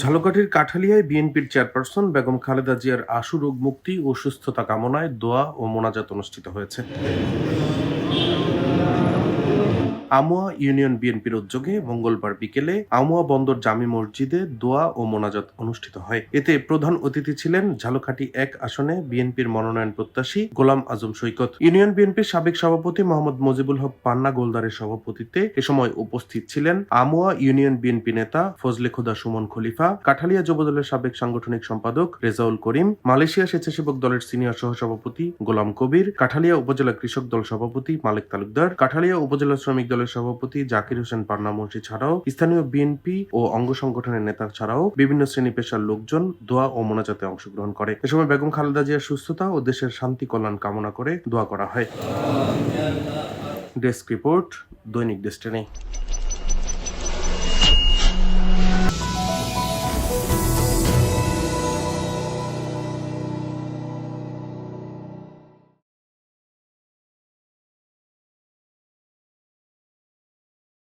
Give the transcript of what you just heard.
ঝালকাঠির কাঠালিয়ায় বিএনপির চেয়ারপারসন বেগম খালেদা জিয়ার আশু রোগ মুক্তি ও সুস্থতা কামনায় দোয়া ও মোনাজাত অনুষ্ঠিত হয়েছে। আমুয়া ইউনিয়ন বিএনপির উদ্যোগে মঙ্গলবার বিকেলে আমুয়া বন্দর জামি মসজিদে দোয়া ও মোনাজাত অনুষ্ঠিত হয়। এতে প্রধান অতিথি ছিলেন ঝালকাঠি ১ আসনে বিএনপির মনোনয়ন প্রত্যাশী গোলাম আজম সৈকত। ইউনিয়ন বিএনপির সাবেক সভাপতি মোহাম্মদ মজিবুল হক পান্না গোলদারের সভাপতিত্বে এ সময় উপস্থিত ছিলেন আমুয়া ইউনিয়ন বিএনপি নেতা ফজলে খোদা সুমন খলিফা, কাঠালিয়া যুবদলের সাবেক সাংগঠনিক সম্পাদক রেজাউল করিম, মালয়েশিয়া স্বেচ্ছাসেবক দলের সিনিয়র সহসভাপতি গোলাম কবির, কাঠালিয়া উপজেলা কৃষক দল সভাপতি মালেক তালুকদার, কাঠালিয়া উপজেলা শ্রমিক দলের সভাপতি জাকির হোসেন পান্না মুন্সি ছাড়াও স্থানীয় বিএনপি ও অঙ্গ সংগঠনের নেতা ছাড়াও বিভিন্ন শ্রেণী পেশার লোকজন দোয়া ও মোনাজাতে অংশগ্রহণ করে। এ সময় বেগম খালেদা জিয়ার সুস্থতা ও দেশের শান্তি কল্যাণ কামনা করে দোয়া করা হয়। ডেস্ক রিপোর্ট, দৈনিক ডেস্টিনি।